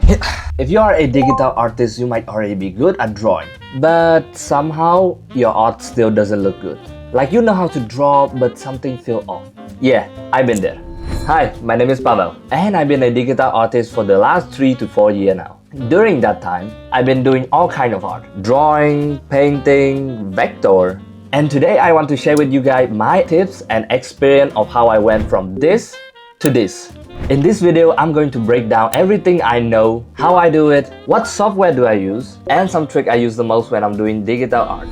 If you are a digital artist, you might already be good at drawing, but somehow your art still doesn't look good. Like you know how to draw, but something feels off. Yeah, I've been there. Hi, my name is Pavel, and I've been a digital artist for the last 3 to 4 years now. During that time, I've been doing all kind of art: drawing, painting, vector. And today I want to share with you guys my tips and experience of how I went from this to this. In this video, I'm going to break down everything I know, how I do it, what software do I use, and some trick I use the most when I'm doing digital art.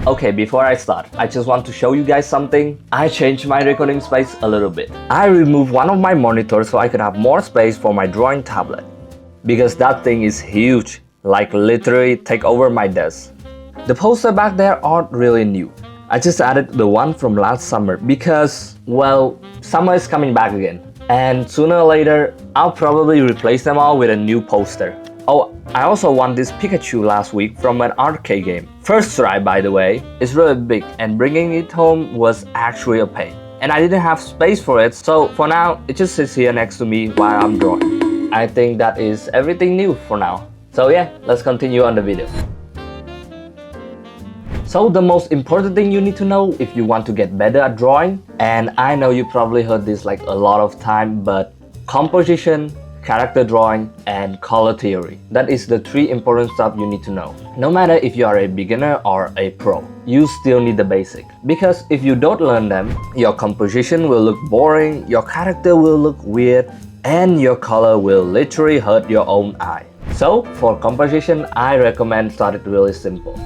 Okay, before I start, I just want to show you guys something. I changed my recording space a little bit. I removed one of my monitors so I could have more space for my drawing tablet. Because that thing is huge, like literally take over my desk. The poster back there aren't really new. I just added the one from last summer because, well, summer is coming back again. And sooner or later, I'll probably replace them all with a new poster. Oh, I also won this Pikachu last week from an arcade game. First try, by the way. It's really big and bringing it home was actually a pain. And I didn't have space for it, so for now, it just sits here next to me while I'm drawing. I think that is everything new for now. So yeah, let's continue on the video. So the most important thing you need to know if you want to get better at drawing, and I know you probably heard this like a lot of time, but composition, character drawing, and color theory. That is the 3 important stuff you need to know. No matter if you are a beginner or a pro, you still need the basic. Because if you don't learn them, your composition will look boring, your character will look weird, and your color will literally hurt your own eye. So for composition, I recommend start it really simple.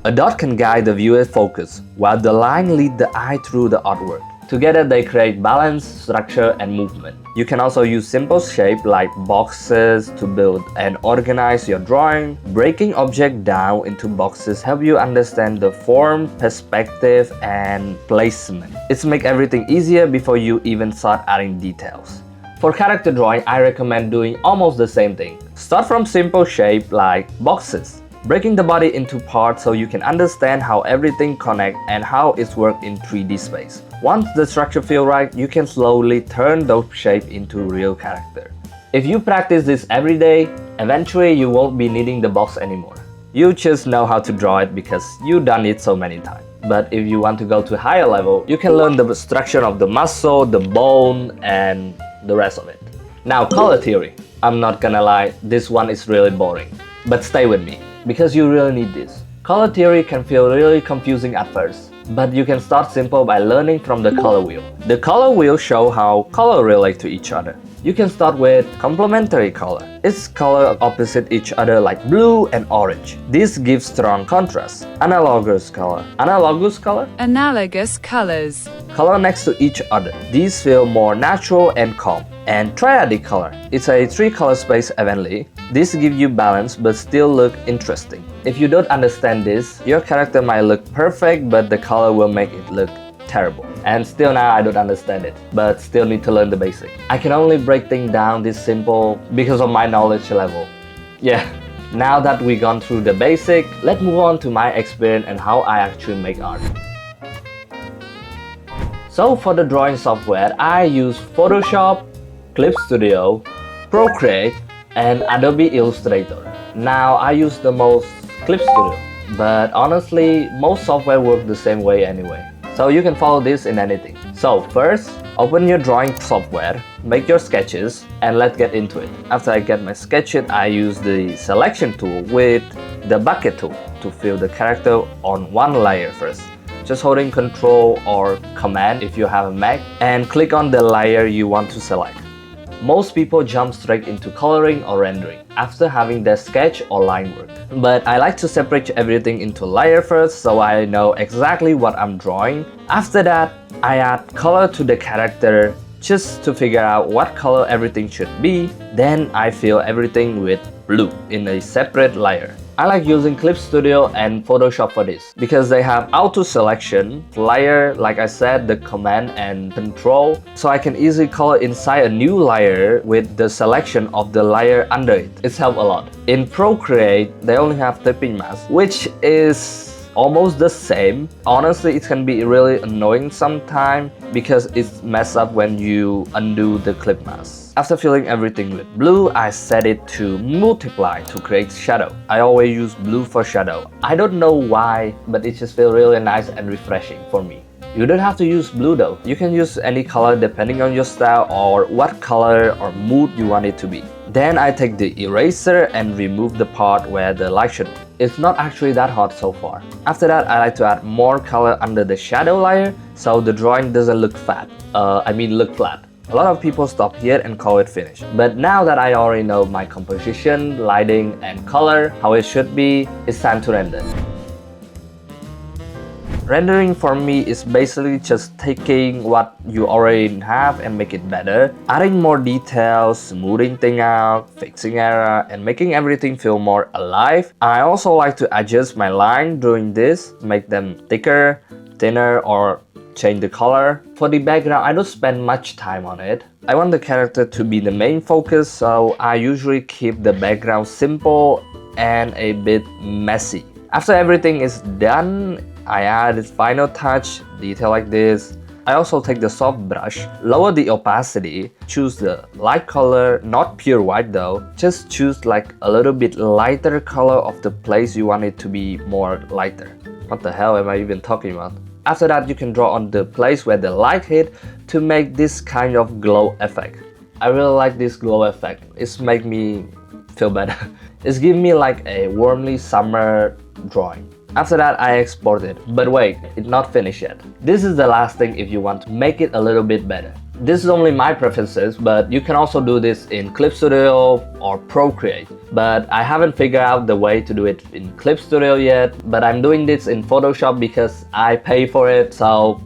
A dot can guide the viewer's focus, while the line leads the eye through the artwork. Together they create balance, structure, and movement. You can also use simple shapes like boxes to build and organize your drawing. Breaking objects down into boxes help you understand the form, perspective, and placement. It's make everything easier before you even start adding details. For character drawing, I recommend doing almost the same thing. Start from simple shapes like boxes, breaking the body into parts so you can understand how everything connects and how it's worked in 3D space. Once the structure feels right, you can slowly turn those shapes into real character. If you practice this every day, eventually you won't be needing the box anymore. You just know how to draw it because you've done it so many times. But if you want to go to a higher level, you can learn the structure of the muscle, the bone, and the rest of it. Now, color theory. I'm not gonna lie, this one is really boring. But stay with me, because you really need this. Color theory can feel really confusing at first, but you can start simple by learning from the color wheel. The color wheel shows how color relate to each other. You can start with complementary color. It's color opposite each other like blue and orange. This gives strong contrast. Analogous color. Analogous color? Analogous colors. Color next to each other. These feel more natural and calm. And triadic color. It's a 3 color space evenly. This gives you balance but still look interesting. If you don't understand this, your character might look perfect but the color will make it look terrible. And still now I don't understand it, but still need to learn the basic. I can only break things down this simple because of my knowledge level. Yeah, now that we've gone through the basic, let's move on to my experience and how I actually make art. So for the drawing software, I use Photoshop, Clip Studio, Procreate, and Adobe Illustrator. Now I use the most Clip Studio, but honestly, most software work the same way anyway. So you can follow this in anything. So first, open your drawing software, make your sketches, and let's get into it. After I get my sketches, I use the selection tool with the bucket tool to fill the character on one layer first. Just holding Control or Command if you have a Mac, and click on the layer you want to select. Most people jump straight into coloring or rendering after having their sketch or line work. But I like to separate everything into layers first so I know exactly what I'm drawing. After that, I add color to the character just to figure out what color everything should be. Then I fill everything with blue in a separate layer. I like using Clip Studio and Photoshop for this because they have auto selection, layer, like I said, the command and control, so I can easily color inside a new layer with the selection of the layer under it. It's helped a lot. In Procreate, they only have clipping mask, which is almost the same. Honestly, it can be really annoying sometimes because it's messed up when you undo the clip mask. After filling everything with blue, I set it to multiply to create shadow. I always use blue for shadow. I don't know why, but it just feels really nice and refreshing for me. You don't have to use blue though. You can use any color depending on your style or what color or mood you want it to be. Then I take the eraser and remove the part where the light should be. It's not actually that hot so far. After that, I like to add more color under the shadow layer so the drawing doesn't look flat. Look flat. A lot of people stop here and call it finished. But now that I already know my composition, lighting, and color, how it should be, it's time to render. Rendering for me is basically just taking what you already have and make it better, adding more details, smoothing things out, fixing error, and making everything feel more alive. I also like to adjust my line during this, make them thicker, thinner, or change the color. For the background, I don't spend much time on it. I want the character to be the main focus, so I usually keep the background simple and a bit messy. After everything is done, I add its final touch, detail like this. I also take the soft brush, lower the opacity, choose the light color, not pure white though. Just choose like a little bit lighter color of the place you want it to be more lighter. What the hell am I even talking about? After that, you can draw on the place where the light hit to make this kind of glow effect. I really like this glow effect. It's make me feel better. It's giving me like a warmly summer drawing. After that, I export it. But wait, it's not finished yet. This is the last thing if you want to make it a little bit better. This is only my preferences, but you can also do this in Clip Studio or Procreate. But I haven't figured out the way to do it in Clip Studio yet, but I'm doing this in Photoshop because I pay for it, so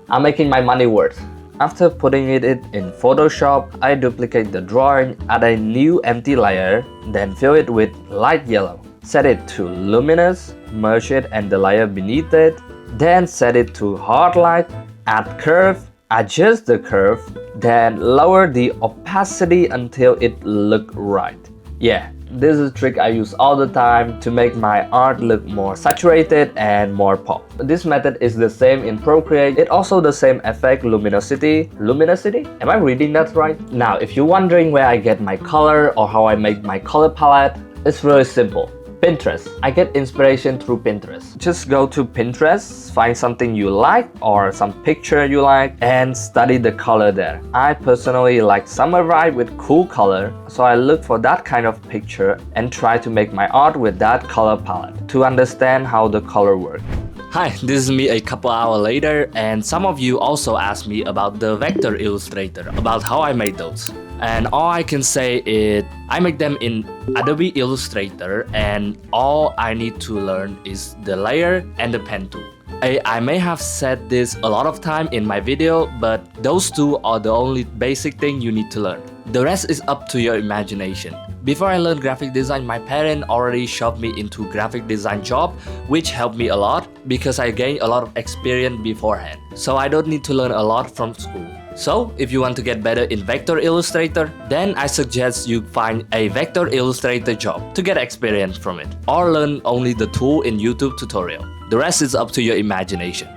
I'm making my money worth. After putting it in Photoshop, I duplicate the drawing, add a new empty layer, then fill it with light yellow. Set it to luminous, merge it and the layer beneath it, then set it to hard light, add curve, adjust the curve, then lower the opacity until it looks right. Yeah, this is a trick I use all the time to make my art look more saturated and more pop. This method is the same in Procreate. It also the same effect, luminosity. Luminosity? Am I reading that right? Now, if you're wondering where I get my color or how I make my color palette, it's really simple. Pinterest. I get inspiration through Pinterest. Just go to Pinterest, find something you like or some picture you like and study the color there. I personally like summer vibe with cool color, so I look for that kind of picture and try to make my art with that color palette to understand how the color works. Hi, this is me a couple hours later, and some of you also asked me about the Vector Illustrator, about how I made those. And all I can say is I make them in Adobe Illustrator, and all I need to learn is the layer and the pen tool. I may have said this a lot of time in my video, but those two are the only basic thing you need to learn. The rest is up to your imagination. Before I learned graphic design, my parents already shoved me into graphic design job, which helped me a lot because I gained a lot of experience beforehand. So I don't need to learn a lot from school. So if you want to get better in Vector Illustrator, then I suggest you find a Vector Illustrator job to get experience from it, or learn only the tool in YouTube tutorial. The rest is up to your imagination.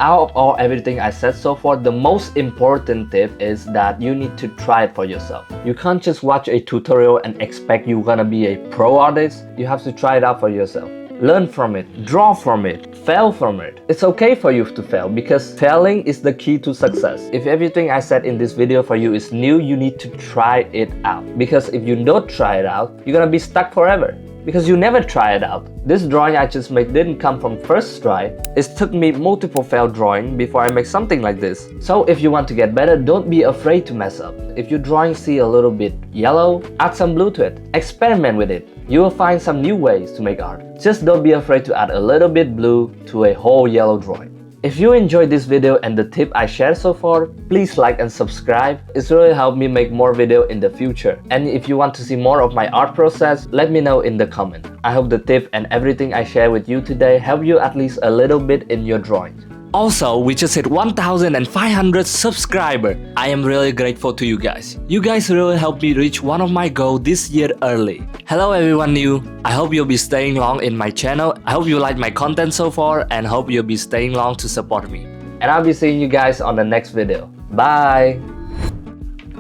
Out of everything I said so far, the most important tip is that you need to try it for yourself. You can't just watch a tutorial and expect you're gonna be a pro artist. You have to try it out for yourself. Learn from it, draw from it, fail from it. It's okay for you to fail because failing is the key to success. If everything I said in this video for you is new, you need to try it out. Because if you don't try it out, you're gonna be stuck forever. Because you never try it out. This drawing I just made didn't come from first try. It took me multiple failed drawing before I make something like this. So if you want to get better, don't be afraid to mess up. If your drawing see a little bit yellow, add some blue to it. Experiment with it. You will find some new ways to make art. Just don't be afraid to add a little bit blue to a whole yellow drawing. If you enjoyed this video and the tip I shared so far, please like and subscribe. It's really helped me make more videos in the future. And if you want to see more of my art process, let me know in the comment. I hope the tip and everything I share with you today help you at least a little bit in your drawing. Also, we just hit 1,500 subscribers. I am really grateful to you guys. You guys really helped me reach one of my goals this year early. Hello everyone new. I hope you'll be staying long in my channel. I hope you like my content so far and hope you'll be staying long to support me. And I'll be seeing you guys on the next video. Bye!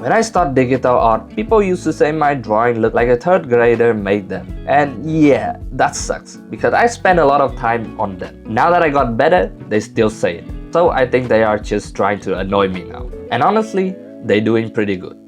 When I start digital art, people used to say my drawing looked like a third grader made them. And yeah, that sucks because I spent a lot of time on that. Now that I got better, they still say it. So I think they are just trying to annoy me now. And honestly, they're doing pretty good.